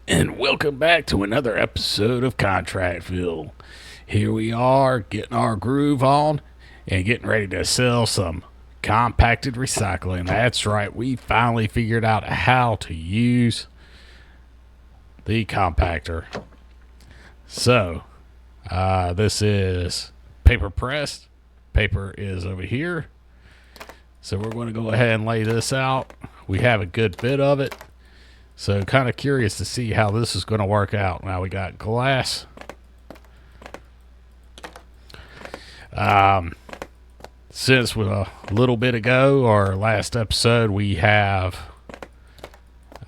And welcome back to another episode of Contractville. Here we are getting our groove on and getting ready to sell some compacted recycling. That's right, we finally figured out how to use the compactor. So, this is paper pressed. Paper is over here. So we're going to go ahead and lay this out. We have a good bit of it. So kind of curious to see how this is going to work out. Now we got glass. Since a little bit ago, our last episode, we have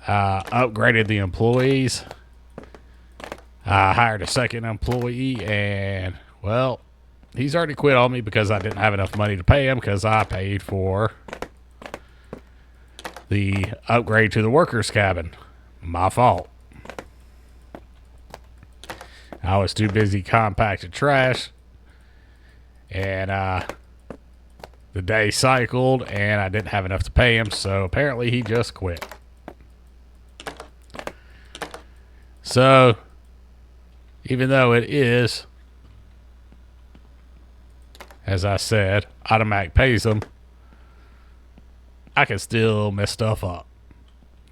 upgraded the employees. I hired a second employee and, well, he's already quit on me because I didn't have enough money to pay him because I paid for the upgrade to the workers' cabin. My fault. I was too busy compacting trash, and the day cycled, and I didn't have enough to pay him, so apparently he just quit. So, even though it is, as I said, automatic pays them, I can still mess stuff up.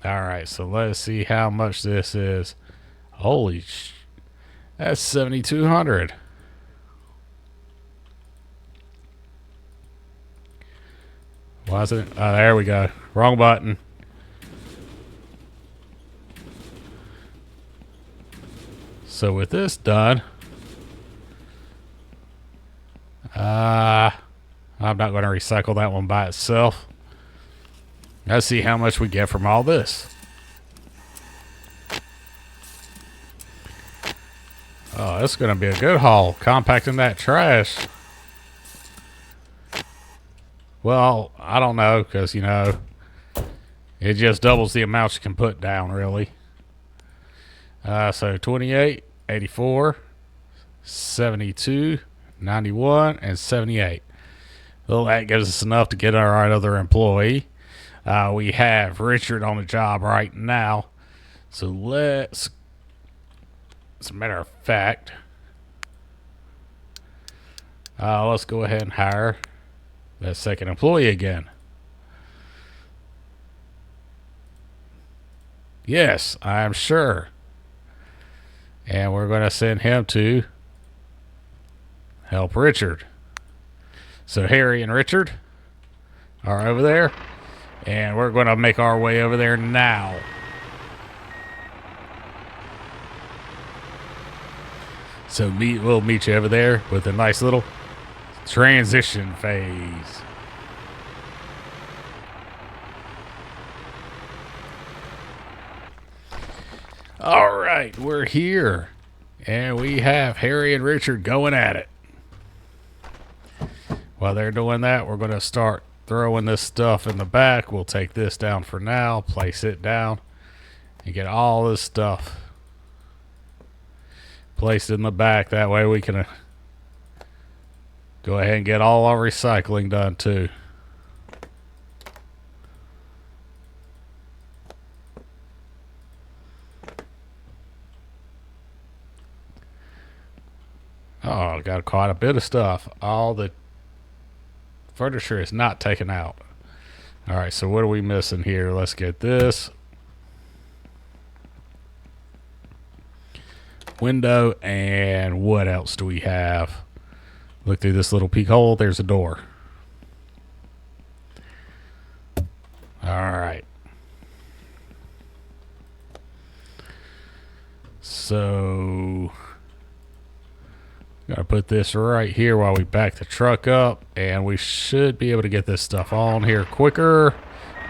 Alright, so let's see how much this is. Holy that's 7,200. Why is it? Oh, there we go. Wrong button. So with this done, I'm not going to recycle that one by itself. Let's see how much we get from all this. Oh, this is going to be a good haul, compacting that trash. Well, I don't know, because, you know, it just doubles the amount you can put down, really. So 28, 84, 72, 91, and 78. Well, that gives us enough to get our other employee. We have Richard on the job right now. So let's, as a matter of fact, let's go ahead and hire that second employee again. Yes, I'm sure. And we're going to send him to help Richard. So Harry and Richard are over there. And we're going to make our way over there now. So we'll meet you over there with a nice little transition phase. All right, we're here. And we have Harry and Richard going at it. While they're doing that, we're going to start throwing this stuff in the back. We'll take this down for now, place it down, and get all this stuff placed in the back. That way we can go ahead and get all our recycling done too. Oh, got quite a bit of stuff. All the furniture is not taken out. All right, so what are we missing here? Let's get this window, and what else do we have? Look through this little peek hole. There's a door. All right. So gotta put this right here while we back the truck up, and we should be able to get this stuff on here quicker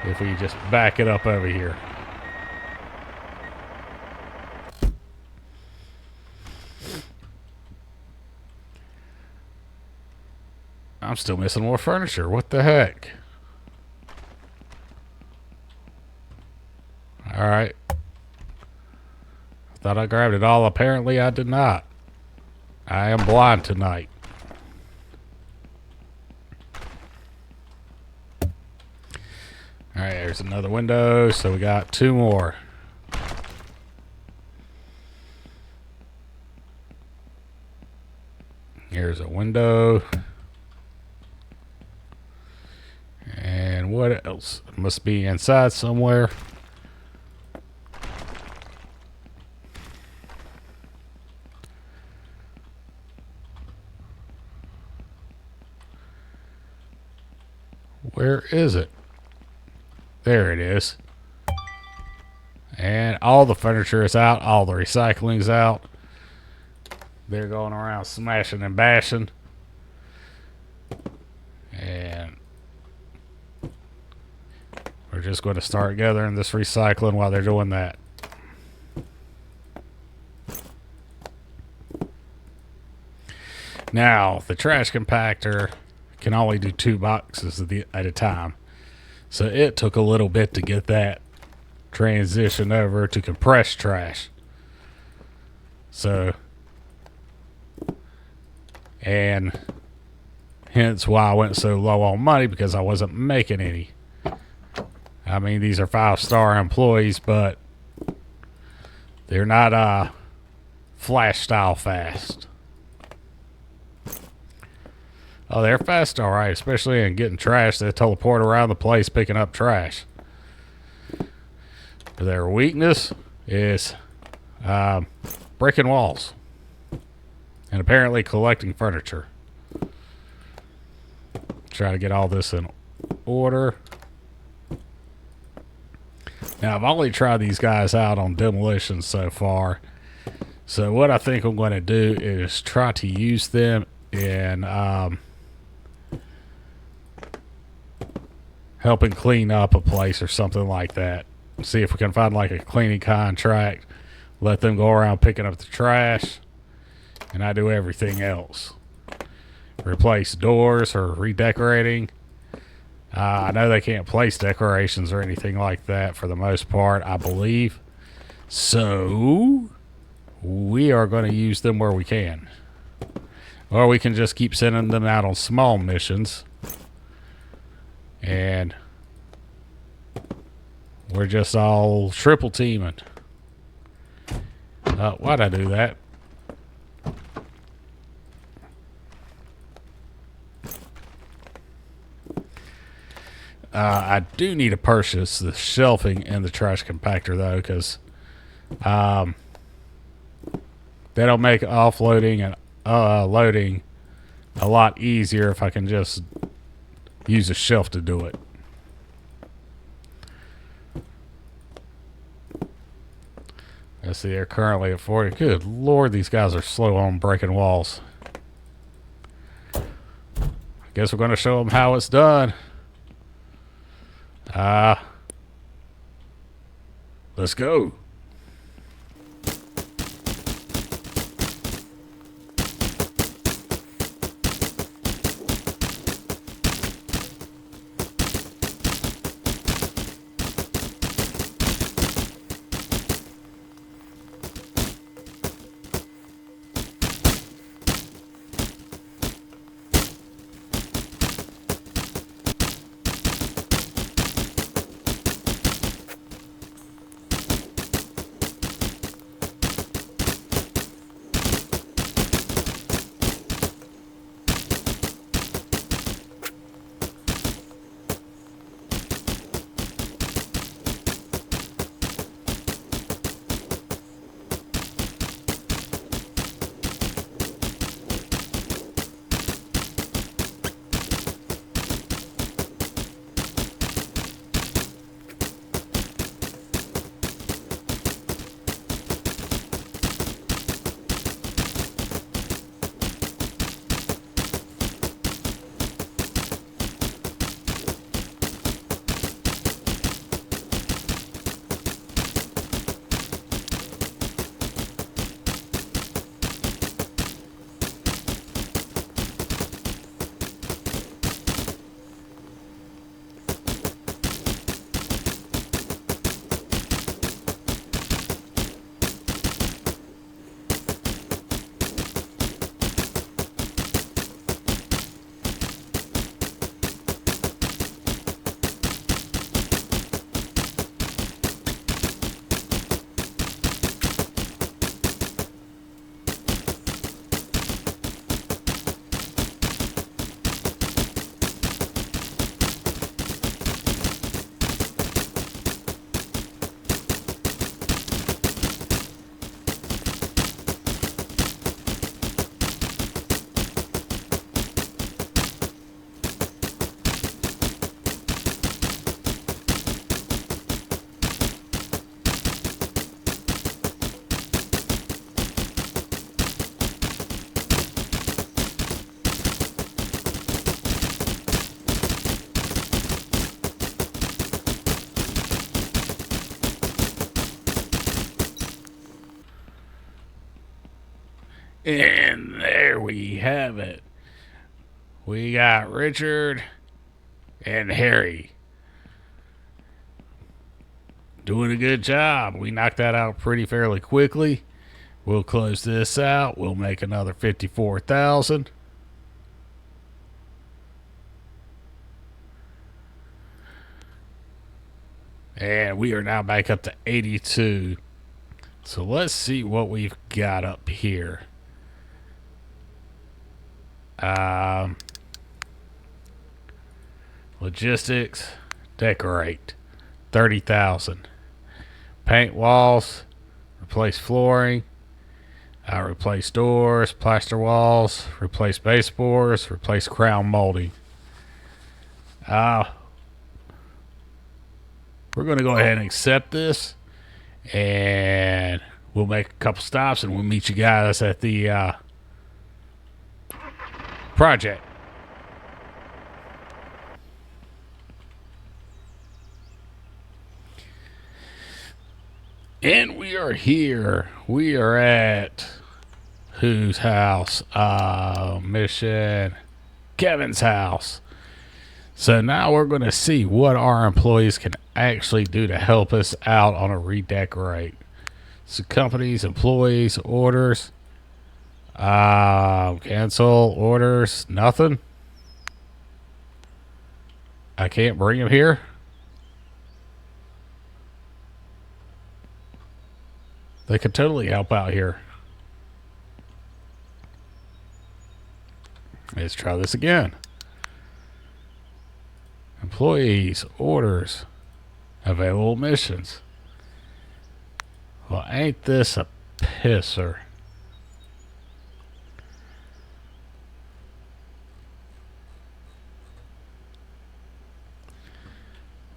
if we just back it up over here. I'm still missing more furniture. What the heck? All right. I thought I grabbed it all. Apparently I did not. I am blind tonight. Alright, there's another window. So we got two more. Here's a window. And what else? It must be inside somewhere. Where is it? There it is. And all the furniture is out. All the recycling's out. They're going around smashing and bashing. And we're just going to start gathering this recycling while they're doing that. Now, the trash compactor can only do 2 boxes at a time. So it took a little bit to get that transition over to compressed trash. So, and hence why I went so low on money, because I wasn't making any. I mean, these are 5-star employees, but they're not flash style fast. Oh, they're fast, all right, especially in getting trash. They teleport around the place picking up trash. Their weakness is breaking walls and apparently collecting furniture. Try to get all this in order. Now, I've only tried these guys out on demolition so far. So what I think I'm going to do is try to use them in helping clean up a place or something like that. See if we can find like a cleaning contract. Let them go around picking up the trash. And I do everything else. Replace doors or redecorating. I know they can't place decorations or anything like that for the most part, I believe. So we are going to use them where we can. Or we can just keep sending them out on small missions. And we're just all triple teaming. Why'd I do that? I do need to purchase the shelving in the trash compactor though, because that'll make offloading and loading a lot easier if I can just use a shelf to do it. Let's see, they're currently at 40. Good Lord, these guys are slow on breaking walls. I guess we're going to show them how it's done. Let's go. And there we have it. We got Richard and Harry doing a good job. We knocked that out pretty fairly quickly. We'll close this out. We'll make another 54,000. And we are now back up to 82. So let's see what we've got up here. Logistics, decorate, 30,000. Paint walls, replace flooring, replace doors, plaster walls, replace baseboards, replace crown molding. We're going to go ahead and accept this, and we'll make a couple stops, and we'll meet you guys at the project. And we are here. We are at whose house? Mission Kevin's house. So now we're going to see what our employees can actually do to help us out on a redecorate. So companies, employees, orders. Cancel orders. Nothing. I can't bring him here. They could totally help out here. Let's try this again. Employees, orders, available missions. Well, ain't this a pisser?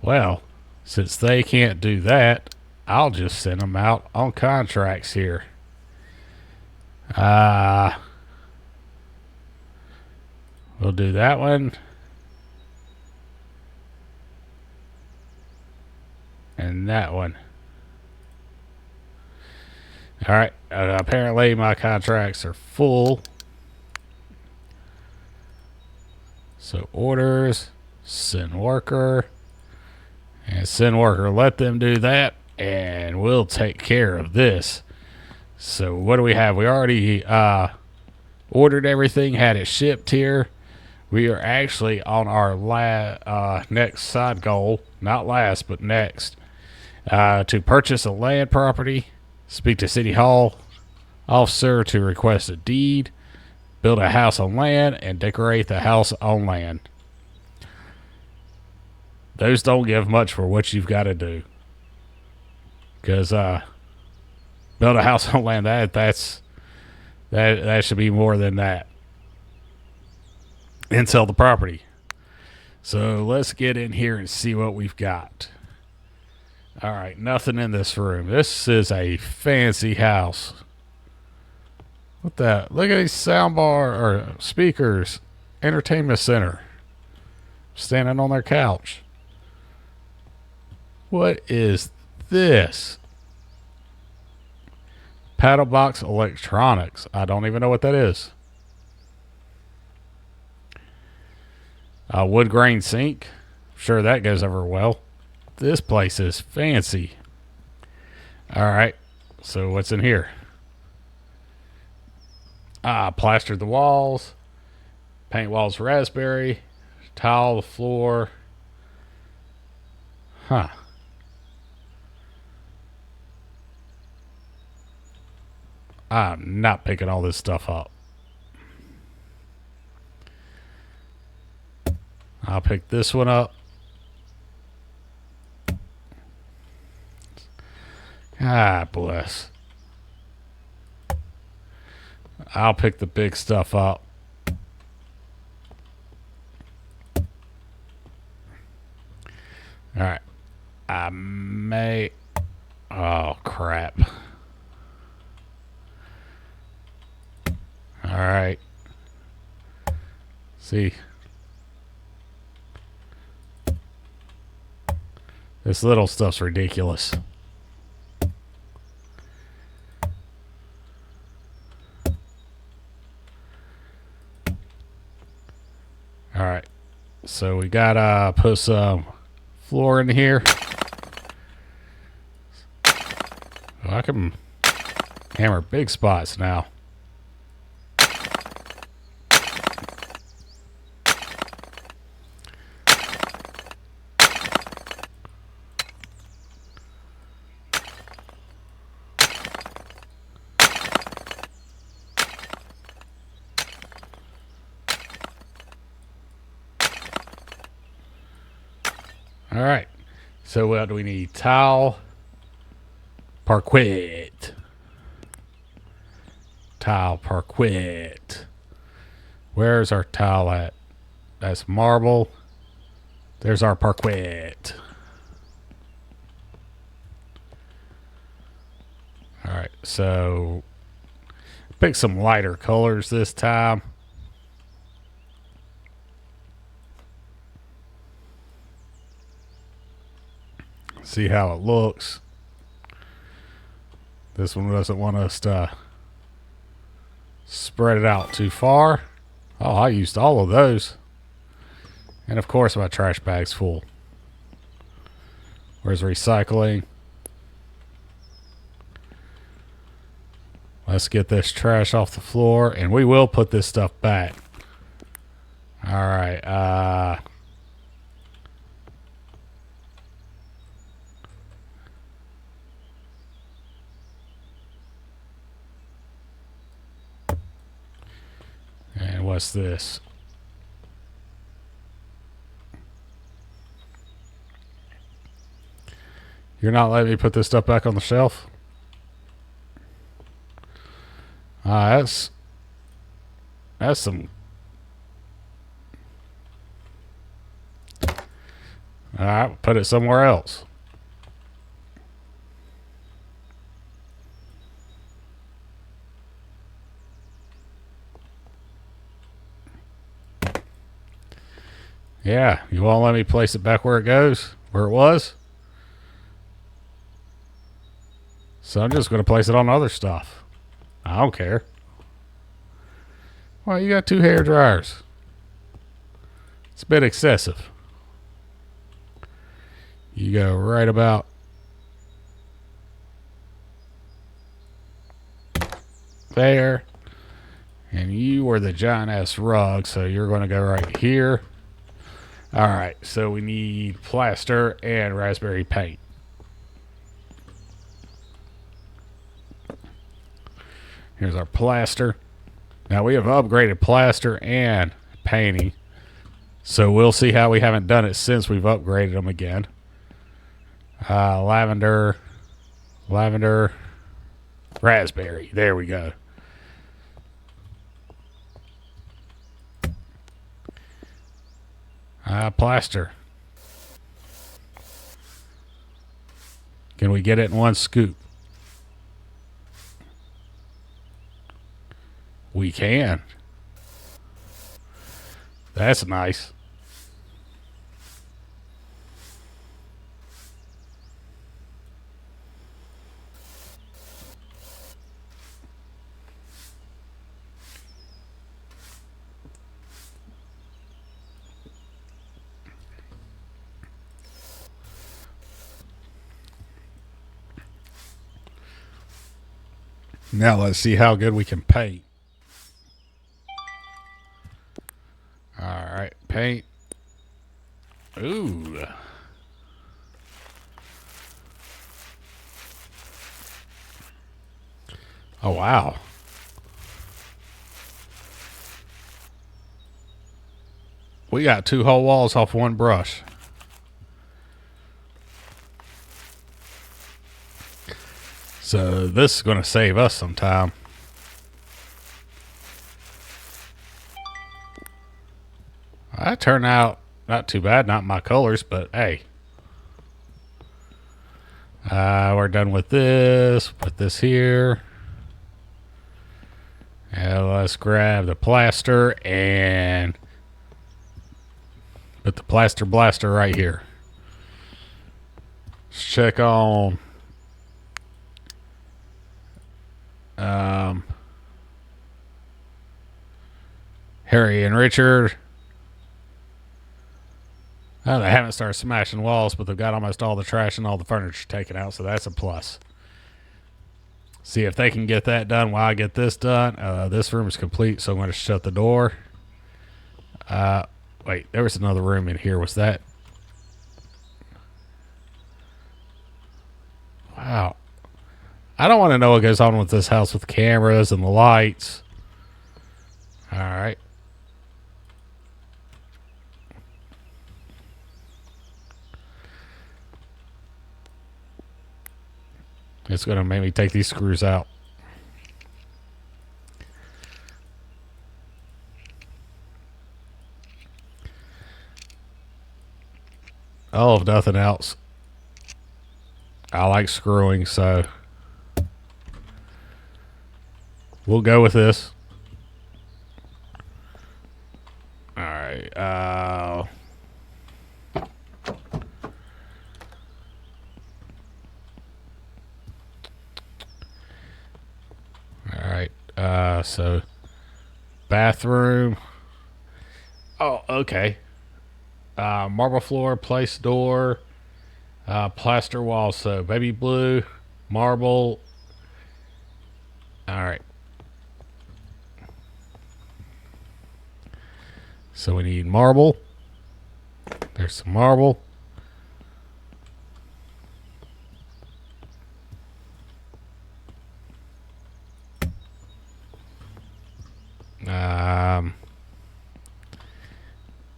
Well, since they can't do that, I'll just send them out on contracts here. We'll do that one. And that one. Alright, apparently my contracts are full. So orders, send worker, and send worker. Let them do that, and we'll take care of this. So what do we have? We already ordered everything, had it shipped here. We are actually on our next side goal, not last, but next, to purchase a land property, speak to City Hall officer to request a deed, build a house on land, and decorate the house on land. Those don't give much for what you've got to do. Because build a house on land, that should be more than that. And sell the property. So let's get in here and see what we've got. All right, nothing in this room. This is a fancy house. What the? Look at these soundbar or speakers. Entertainment center. Standing on their couch. What is this? Paddlebox Electronics. I don't even know what that is. Wood grain sink. Sure, that goes over well. This place is fancy. All right. So what's in here? Plastered the walls. Paint walls raspberry. Tile the floor. Huh. I'm not picking all this stuff up. I'll pick this one up. Ah, bless. I'll pick the big stuff up. Alright. I may... Oh, crap. Alright. See... This little stuff's ridiculous. right. So we gotta put some floor in here. I can hammer big spots now. All right. So what do we need? Tile, parquet. Tile, parquet. Where's our tile at? That's marble. There's our parquet. All right. So pick some lighter colors this time. See how it looks. This one doesn't want us to spread it out too far. Oh, I used all of those. And of course my trash bag's full. Where's recycling? Let's get this trash off the floor, and we will put this stuff back. All right. And what's this? You're not letting me put this stuff back on the shelf? That's some. All right, put it somewhere else. Yeah, you won't let me place it back where it goes, where it was. So I'm just going to place it on other stuff. I don't care. Well, you got 2 hair dryers. It's a bit excessive. You go right about there. And you are the giant ass rug, so you're going to go right here. All right, so we need plaster and raspberry paint. Here's our plaster. Now we have upgraded plaster and painting, so we'll see how we haven't done it since we've upgraded them again. Lavender, raspberry. There we go. Plaster. Can we get it in one scoop? We can. That's nice. Now let's see how good we can paint. All right, paint. Ooh. Oh, wow. We got 2 whole walls off one brush. So this is going to save us some time. That turned out not too bad. Not my colors, but hey. We're done with this. Put this here. And let's grab the plaster and put the plaster blaster right here. Let's check on Harry and Richard. Oh, they haven't started smashing walls, but they've got almost all the trash and all the furniture taken out, so that's a plus. See if they can get that done while I get this done. This room is complete, so I'm going to shut the door. Wait, there was another room in here. Was that? Wow. I don't want to know what goes on with this house with the cameras and the lights. All right. It's going to make me take these screws out. Oh, if nothing else, I like screwing, so we'll go with this. All right. All right. So bathroom. Oh, okay. Marble floor, place door, plaster wall. So baby blue, marble. All right. So we need marble. There's some marble.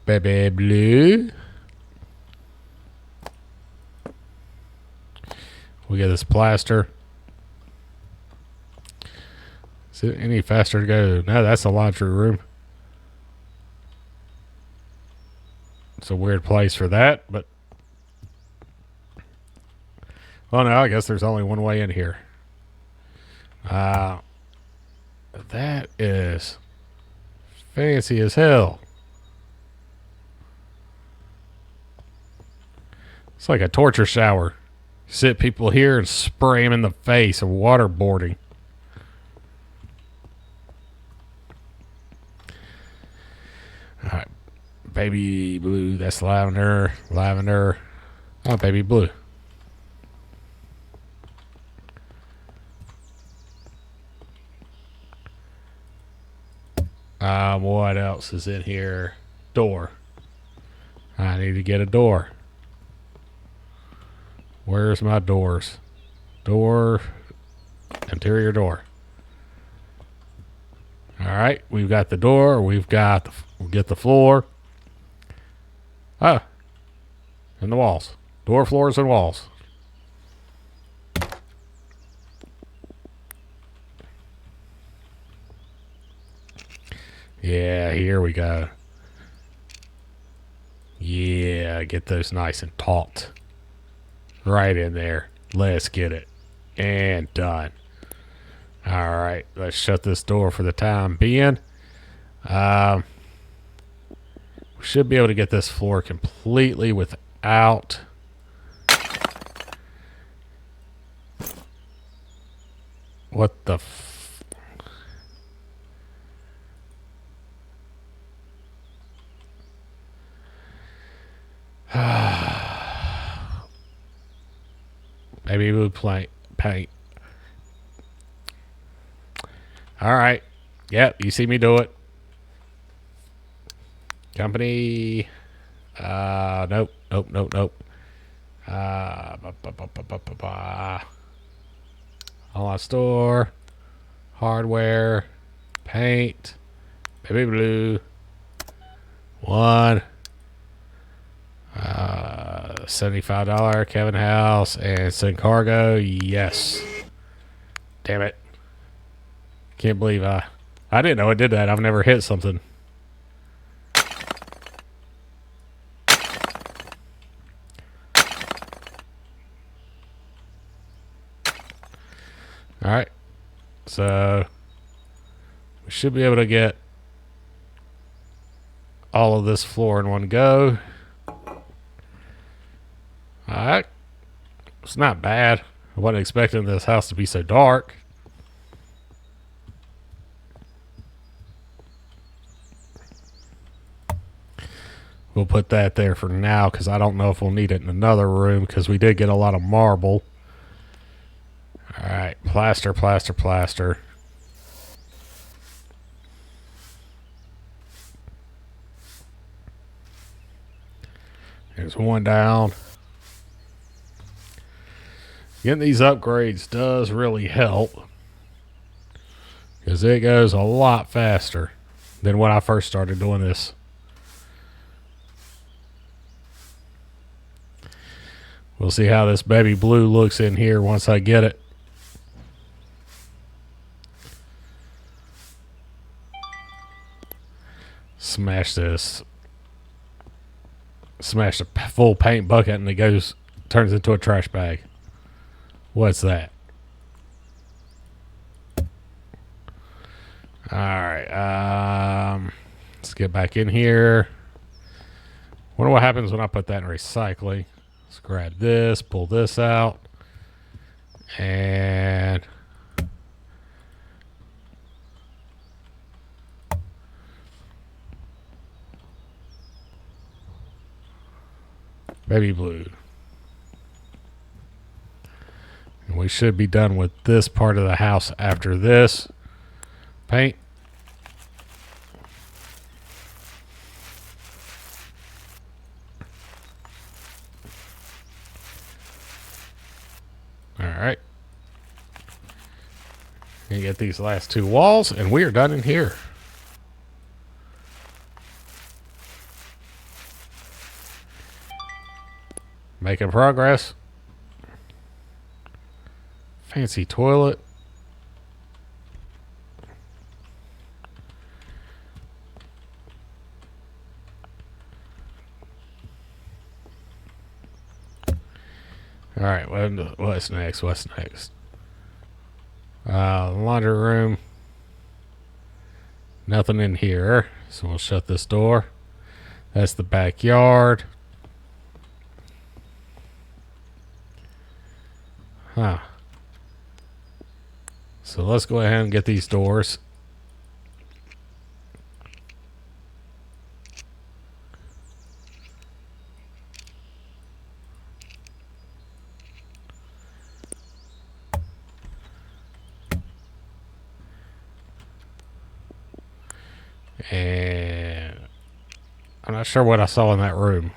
Baby blue. We get this plaster. Is it any faster to go? No, that's the laundry room. It's a weird place for that, but well, no, I guess there's only one way in here. That is fancy as hell. It's like a torture shower. Sit people here and spray them in the face of waterboarding. All right. Baby blue. That's lavender. Lavender. Oh, baby blue. What else is in here? Door. I need to get a door. Where's my doors? Door. Interior door. All right, we've got the door. We'll get the floor. Ah, and the walls. Door, floors, and walls. Yeah, here we go. Yeah, get those nice and taut. Right in there. Let's get it. And done. All right, let's shut this door for the time being. We should be able to get this floor completely without... What the Maybe we would paint. All right. Yep, you see me do it. Company. Nope. Online store. Hardware. Paint. Baby blue. One. $75 Kevin House and send cargo. Yes. Damn it. Can't believe I didn't know it did that. I've never hit something. All right. So we should be able to get all of this floor in one go. Alright. It's not bad. I wasn't expecting this house to be so dark. We'll put that there for now because I don't know if we'll need it in another room because we did get a lot of marble. All right, plaster, plaster, plaster. There's one down. Getting these upgrades does really help because it goes a lot faster than when I first started doing this. We'll see how this baby blue looks in here once I get it. Smash this. Smash the full paint bucket and it turns into a trash bag. What's that? Alright, let's get back in here. Wonder what happens when I put that in recycling. Let's grab this, pull this out, and baby blue. And we should be done with this part of the house after this. Paint. Alright. And get these last two walls, and we are done in here. Making progress. Fancy toilet. All right, what's next? What's next? Laundry room. Nothing in here, so we'll shut this door. That's the backyard. Huh. So let's go ahead and get these doors. And I'm not sure what I saw in that room.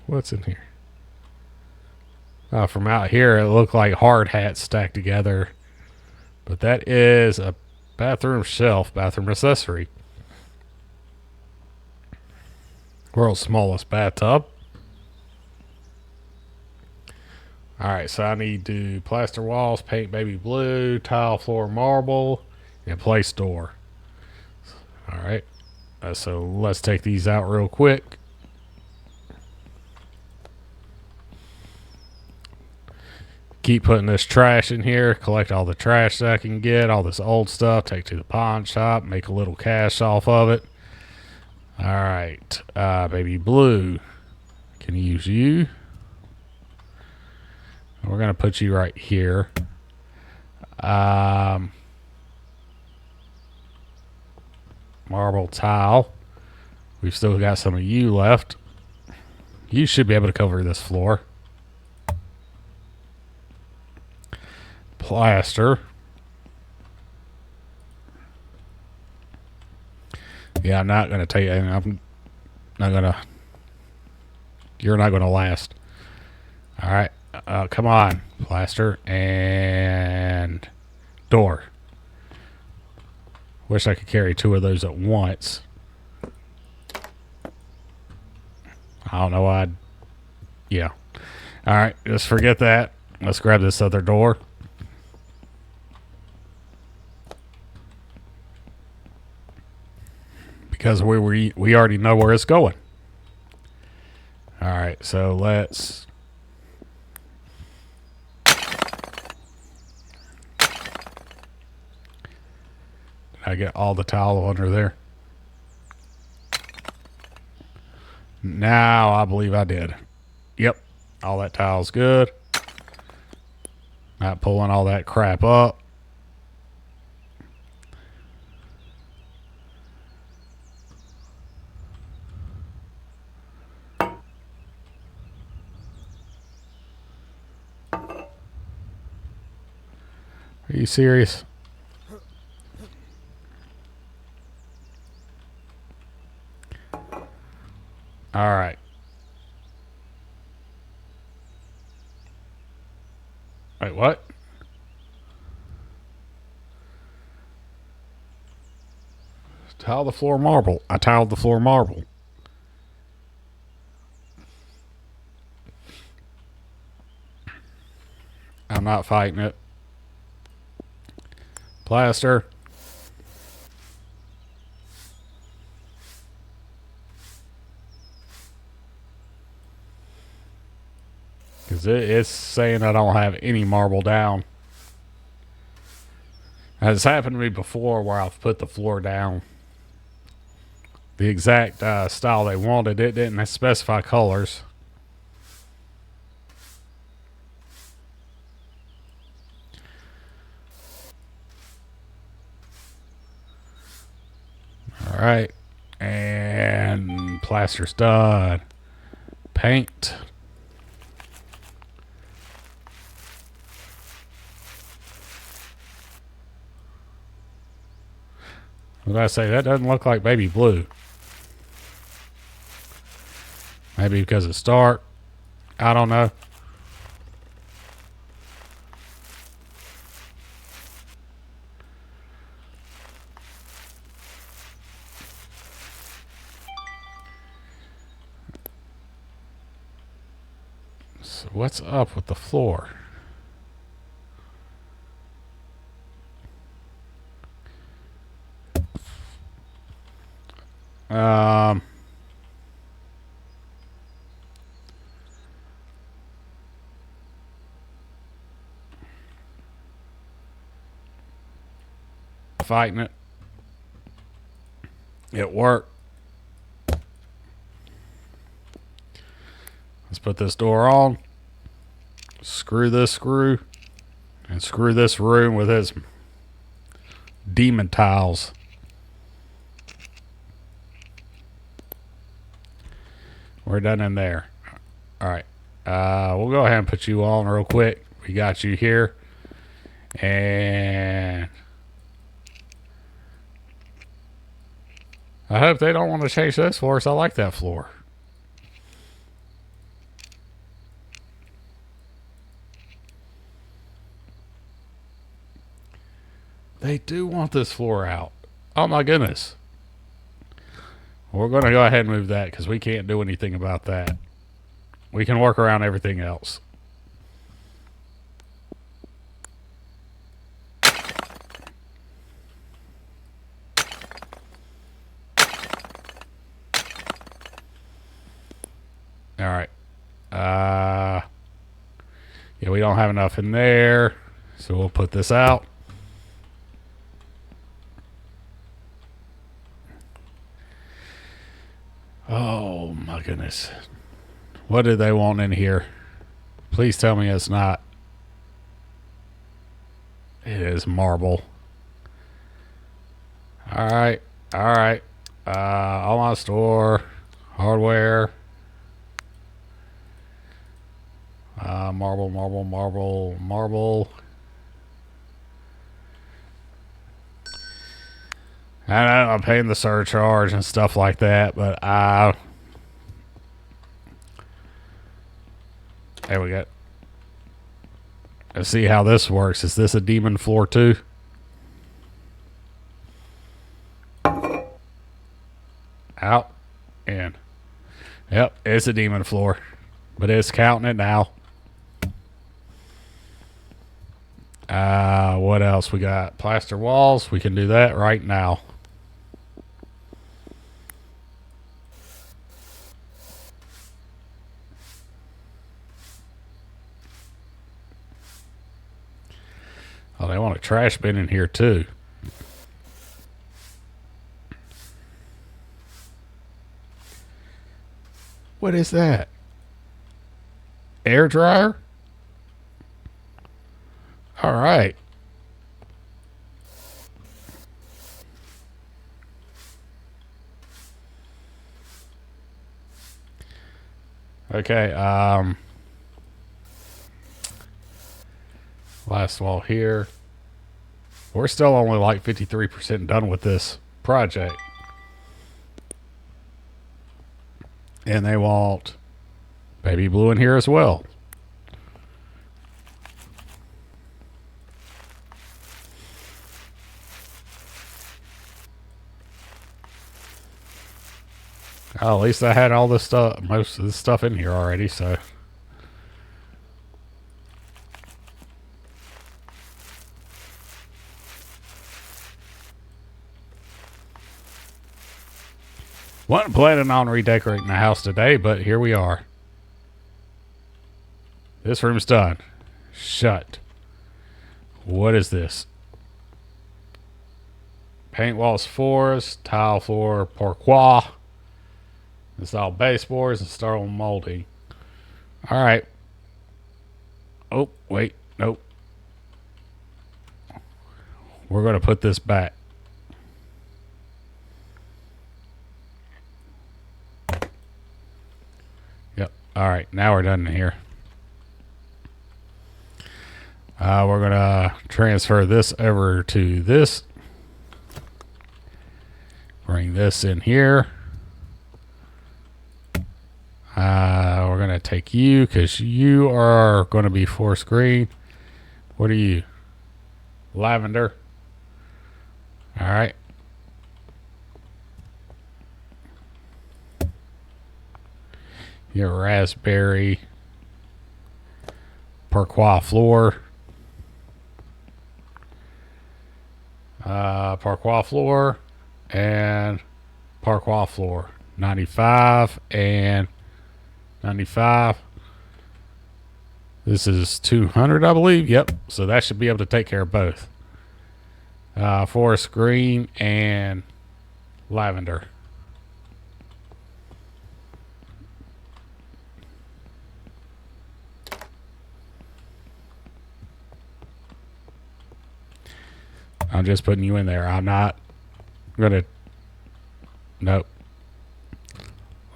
What's in here? From out here, it looked like hard hats stacked together. But that is a bathroom shelf, bathroom accessory. World's smallest bathtub. Alright, so I need to plaster walls, paint baby blue, tile floor marble, and place door. Alright, so let's take these out real quick. Keep putting this trash in here, collect all the trash that I can get, all this old stuff, take to the pawn shop, make a little cash off of it. Alright, baby blue, can use you. We're going to put you right here. Marble tile. We've still got some of you left. You should be able to cover this floor. Plaster. Yeah, I'm not going to tell you. I'm not going to. You're not going to last. All right. Come on. Plaster and door. Wish I could carry two of those at once. I don't know why. Yeah. All right. Just forget that. Let's grab this other door. Because we already know where it's going. All right, so let's. I get all the tile under there. Now I believe I did. Yep. All that tile's good. Not pulling all that crap up. Are you serious? All right. Wait, what? Tile the floor marble. I tiled the floor marble. I'm not fighting it. Plaster. Because it's saying I don't have any marble down. It's happened to me before where I've put the floor down the exact style they wanted. It didn't specify colors. All right. And plaster's done. Paint. What did I say? That doesn't look like baby blue. Maybe because it's dark. I don't know. So what's up with the floor? Fighting it. It worked. Let's put this door on. Screw this screw. And screw this room with its demon tiles. We're done in there. All right. We'll go ahead and put you on real quick. We got you here. And I hope they don't want to change this for us. I like that floor. They do want this floor out. Oh my goodness. We're going to go ahead and move that because we can't do anything about that. We can work around everything else. All right. Yeah, we don't have enough in there, so we'll put this out. Oh my goodness. What did they want in here? Please tell me it's not. It is marble. All right. All right. Online store. Hardware. Marble, marble, marble, marble. I know I'm paying the surcharge and stuff like that, but there we go. Let's see how this works. Is this a demon floor too? Out. In. Yep, it's a demon floor. But it's counting it now. What else? We got plaster walls. We can do that right now. Oh, they want a trash bin in here too. What is that? Air dryer? All right. Okay, last wall here. We're still only like 53% done with this project. And they want baby blue in here as well. Oh, at least I had all this stuff, most of this stuff in here already, so. Wasn't planning on redecorating the house today, but here we are. This room's done. Shut. What is this? Paint walls floors, tile floor, pourquoi. Install baseboards and start on molding. Alright. Oh, wait. Nope. We're going to put this back. Yep. Alright, now we're done in here. We're going to transfer this over to this. Bring this in here. We're going to take you because you are going to be forest green. What are you? Lavender. All right. Your raspberry. Pourquoi floor. Pourquoi floor. And pourquoi floor. 95 and 95. This is 200, I believe. Yep. So that should be able to take care of both. Forest green and lavender. I'm just putting you in there. I'm not gonna. Nope.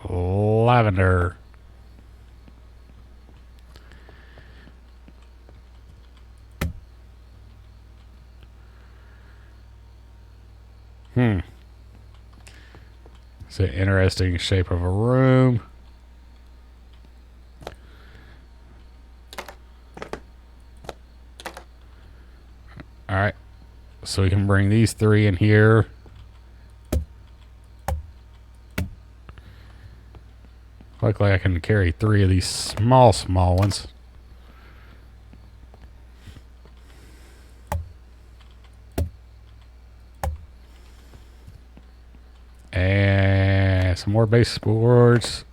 Lavender. It's an interesting shape of a room. All right. So we can bring these three in here. Luckily, I can carry three of these small ones. And some more baseboards.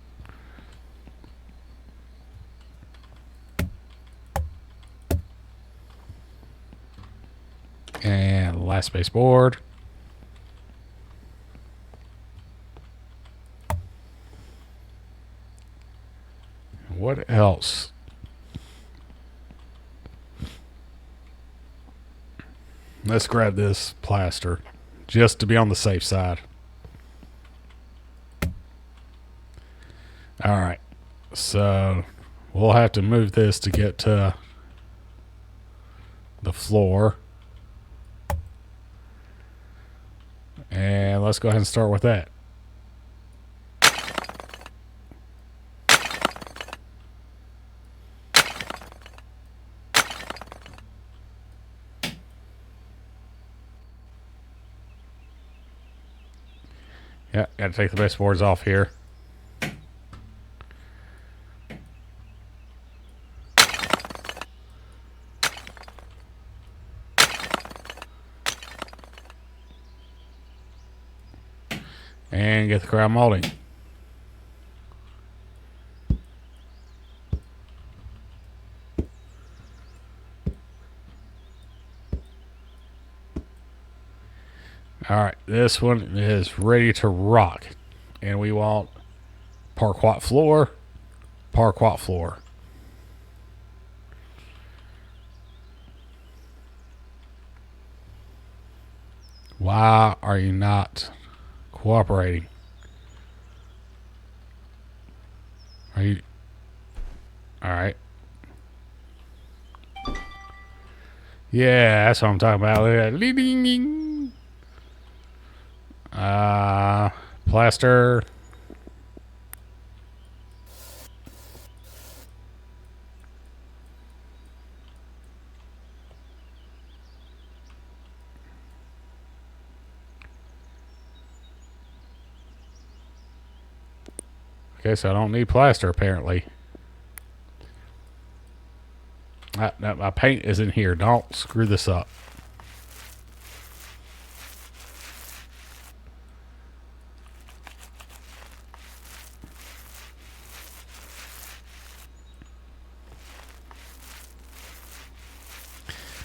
And last baseboard. What else? Let's grab this plaster just to be on the safe side. All right. So we'll have to move this to get to the floor. And let's go ahead and start with that. Yeah, got to take the baseboards off here. And get the crown molding. All right, this one is ready to rock. And we want Parquet floor. Parquet floor. Why are you not cooperating? Are you... Alright. Yeah, that's what I'm talking about. Look at that. Plaster. Okay, so I don't need plaster apparently. My paint is in here. Don't screw this up.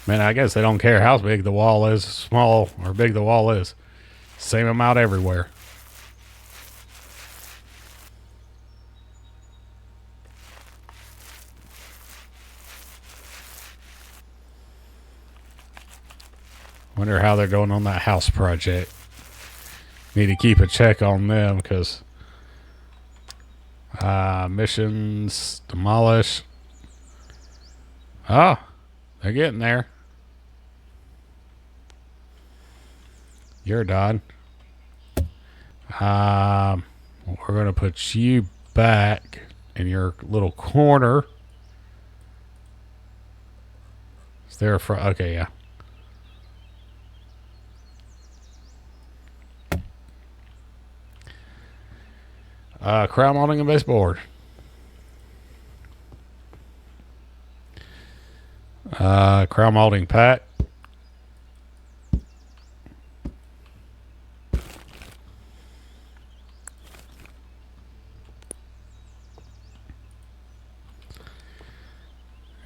Man, I guess they don't care how big the wall is, small or big the wall is. Same amount everywhere. Wonder how they're doing on that house project. Need to keep a check on them because missions demolish. Oh, they're getting there. You're done. We're gonna put you back in your little corner. Is there a front? Okay, yeah. Crown molding and baseboard. Crown molding pack.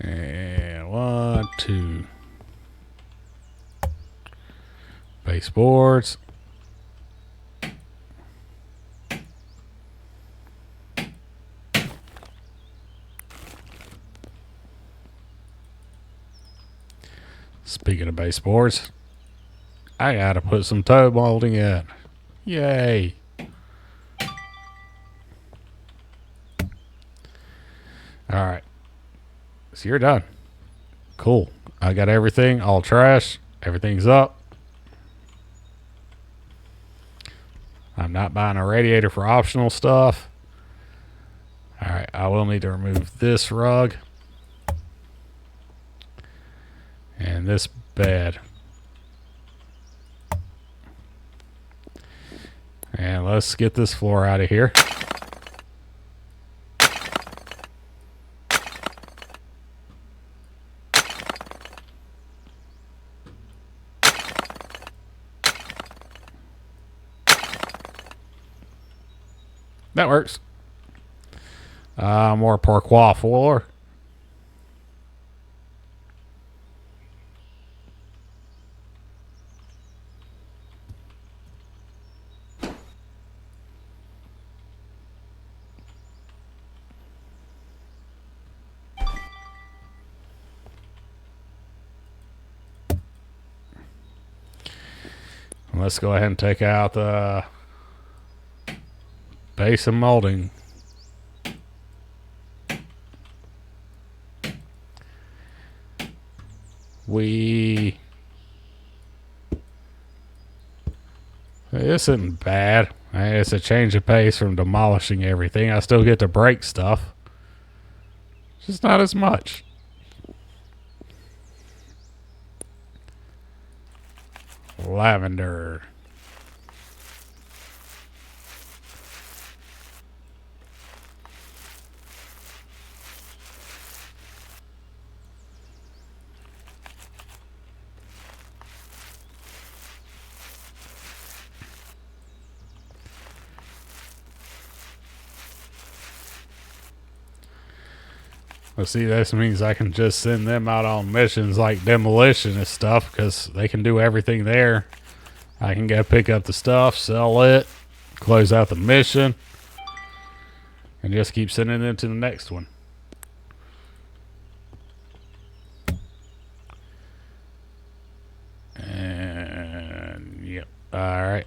And 1, 2. Baseboards. Speaking of baseboards, I gotta put some toe molding in. Yay. Alright. So you're done. Cool. I got everything, all trash. Everything's up. I'm not buying a radiator for optional stuff. Alright, I will need to remove this rug. And this bed. And let's get this floor out of here. That works. More parquet floor. Let's go ahead and take out the base and molding. This isn't bad. It's a change of pace from demolishing everything. I still get to break stuff. Just not as much. Lavender. Well, see, this means I can just send them out on missions like demolition and stuff because they can do everything there. I can go pick up the stuff, sell it, close out the mission. and just keep sending them to the next one. And yep. All right.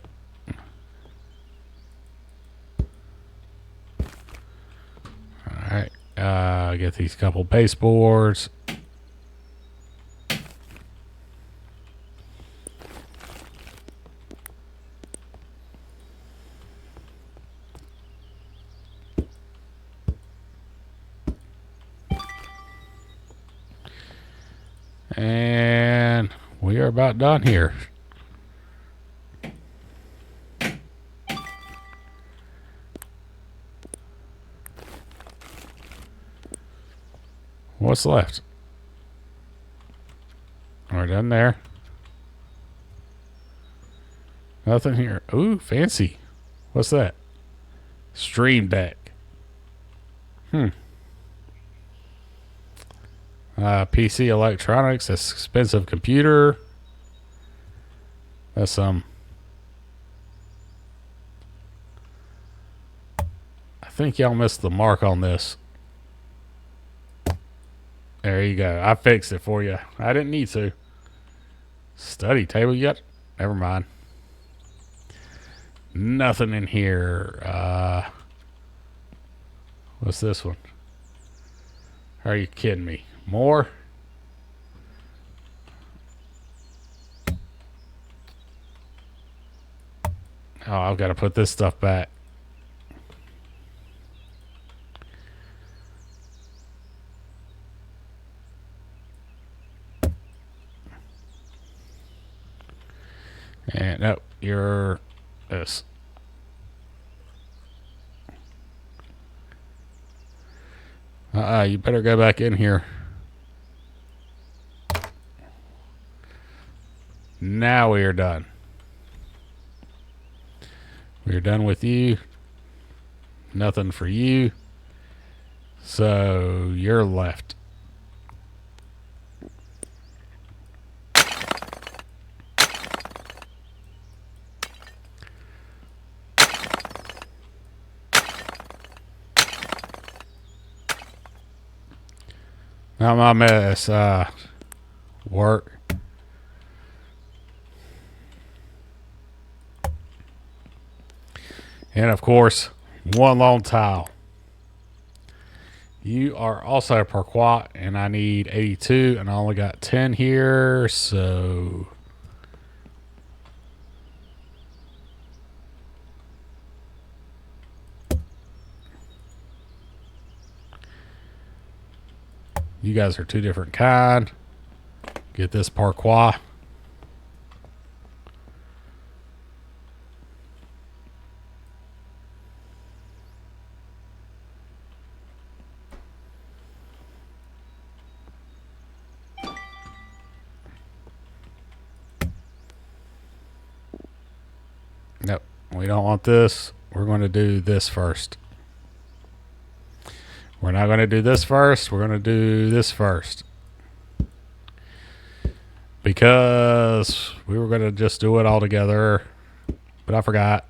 All right. Get these couple baseboards. And we are about done here. What's left? We're done there. Nothing here. Ooh, fancy. What's that? Stream Deck. PC electronics. That's expensive computer. That's I think y'all missed the mark on this. There you go. I fixed it for you. I didn't need to. Study table yet? Never mind. Nothing in here. What's this one? Are you kidding me? More? Oh, I've got to put this stuff back. And no, you're this. You better go back in here. Now we are done. We are done with you. Nothing for you. So you're left. Not my mess. Work. And of course, one long tile. You are also per quat, and I need 82, and I only got 10 here, so you guys are two different kind. Get this par quat. Nope, we don't want this. We're going to do this first. We're not going to do this first. We're going to do this first. Because we were going to just do it all together. But I forgot.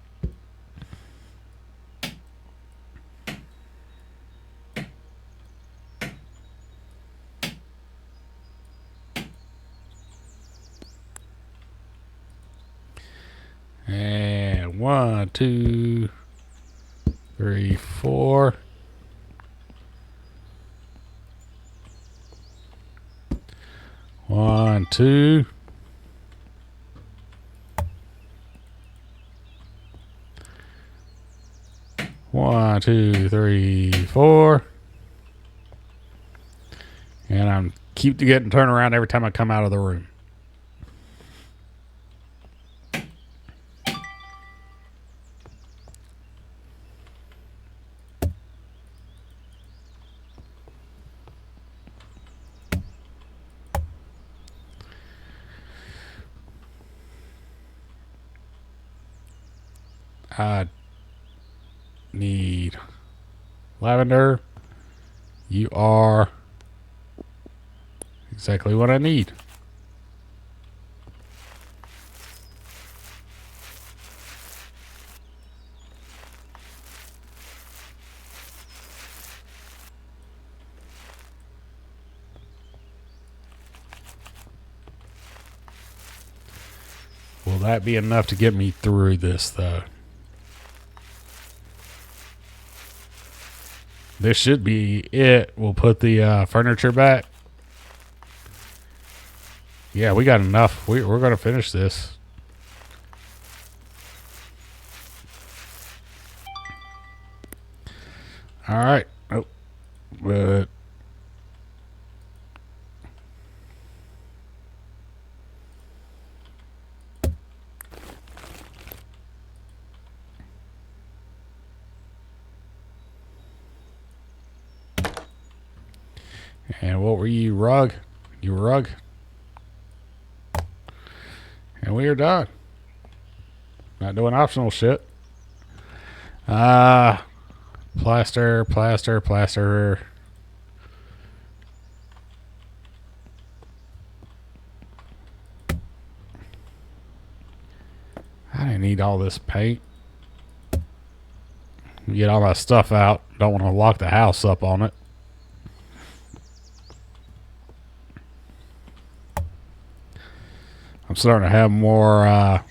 And 1, 2, 3, 4. One, two. One, two, three, 4. And I'm keep getting turned around every time I come out of the room. I need lavender. You are exactly what I need. Will that be enough to get me through this, though? This should be it. We'll put the furniture back. Yeah, we got enough. We're going to finish this. All right. Oh, but and what were you, rug? You rug? And we are done. Not doing optional shit. Plaster, plaster, plaster. I didn't need all this paint. Get all my stuff out. Don't want to lock the house up on it. I'm starting to have more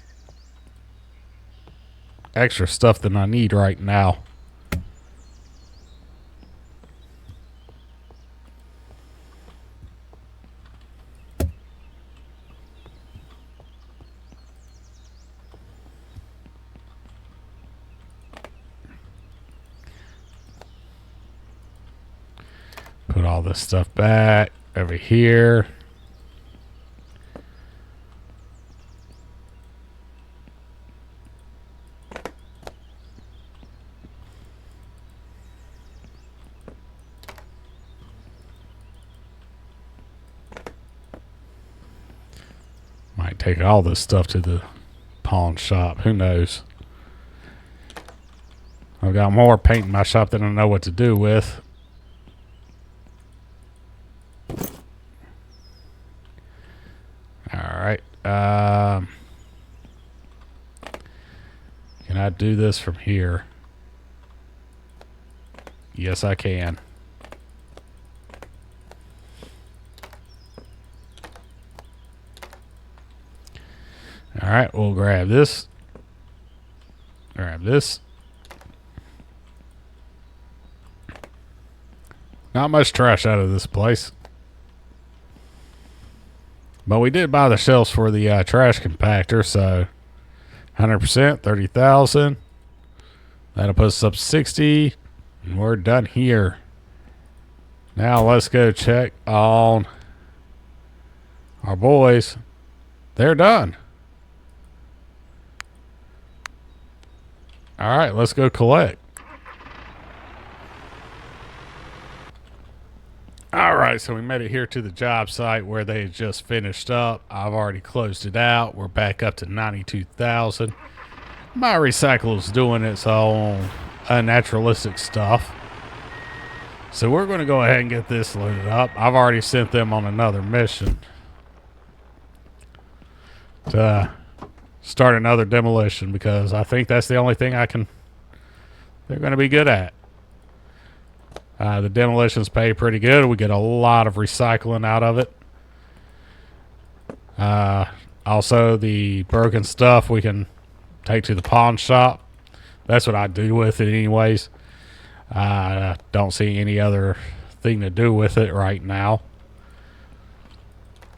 extra stuff than I need right now. Put all this stuff back over here. Might take all this stuff to the pawn shop. Who knows? I've got more paint in my shop than I know what to do with. Alright. Can I do this from here? Yes, I can. Alright, we'll grab this. Grab this. Not much trash out of this place. But we did buy the shelves for the trash compactor, so 100%, 30,000. That'll put us up 60, and we're done here. Now let's go check on our boys. They're done. All right, let's go collect. All right, so we made it here to the job site where they had just finished up. I've already closed it out. We're back up to 92,000. My recycle's doing its own unnaturalistic stuff. So we're going to go ahead and get this loaded up. I've already sent them on another mission to start another demolition because I think that's the only thing they're going to be good at. The demolitions pay pretty good. We get a lot of recycling out of it. Also, the broken stuff we can take to the pawn shop. That's what I do with it anyways. I don't see any other thing to do with it right now.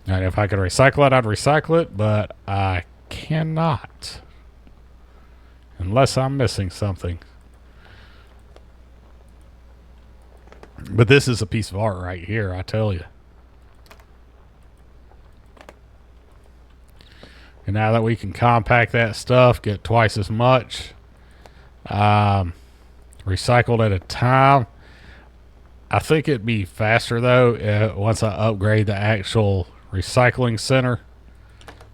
And if I could recycle it, I'd recycle it, but I cannot. Unless I'm missing something. But this is a piece of art right here, I tell you. And now that we can compact that stuff, get twice as much recycled at a time. I think it'd be faster though once I upgrade the actual recycling center,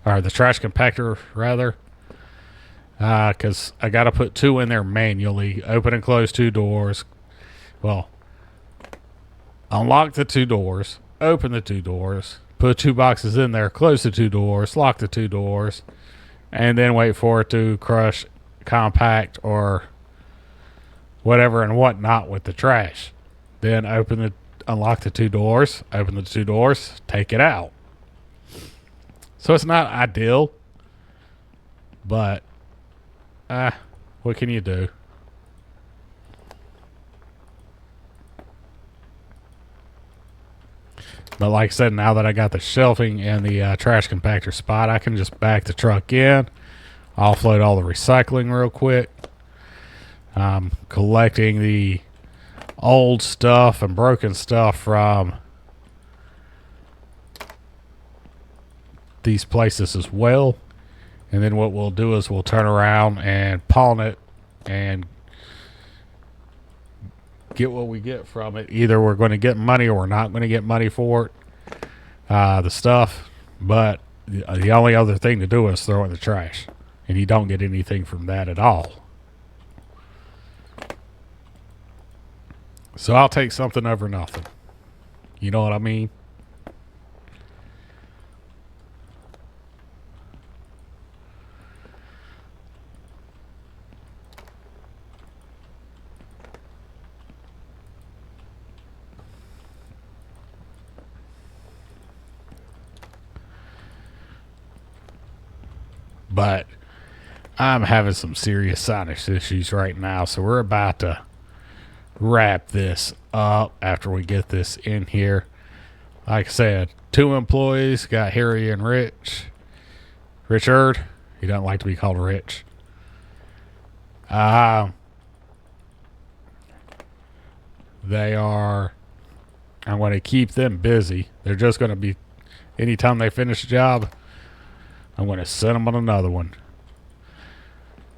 or the trash compactor rather, because I got to put 2 in there manually. Open and close 2 doors. Well, unlock the 2 doors, open the 2 doors, put 2 boxes in there, close the 2 doors, lock the 2 doors, and then wait for it to crush, compact, or whatever and whatnot with the trash. Then unlock the 2 doors, open the 2 doors, take it out. So it's not ideal, But, what can you do? But like I said, now that I got the shelving and the trash compactor spot, I can just back the truck in, offload all the recycling real quick. Collecting the old stuff and broken stuff from these places as well. And then what we'll do is we'll turn around and pawn it and get what we get from it. Either we're going to get money or we're not going to get money for it, the stuff. But the only other thing to do is throw it in the trash, and you don't get anything from that at all. So I'll take something over nothing. You know what I mean? But I'm having some serious sinus issues right now, so we're about to wrap this up after we get this in here. Like I said, 2 employees, got Harry and Richard. He doesn't like to be called Rich. They are, I'm going to keep them busy. They're just going to be, anytime they finish a job, I'm going to send them on another one.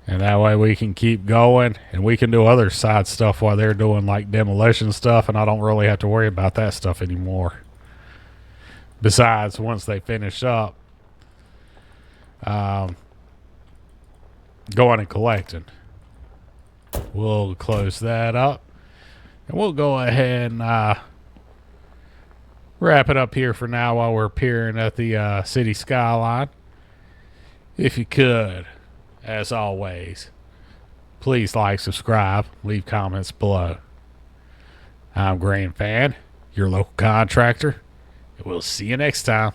And that way we can keep going, and we can do other side stuff while they're doing like demolition stuff, and I don't really have to worry about that stuff anymore. Besides, once they finish up, going and collecting. We'll close that up, and we'll go ahead and wrap it up here for now while we're peering at the city skyline. If you could, as always, please like, subscribe, leave comments below. I'm Grand Fan, your local contractor, and we'll see you next time.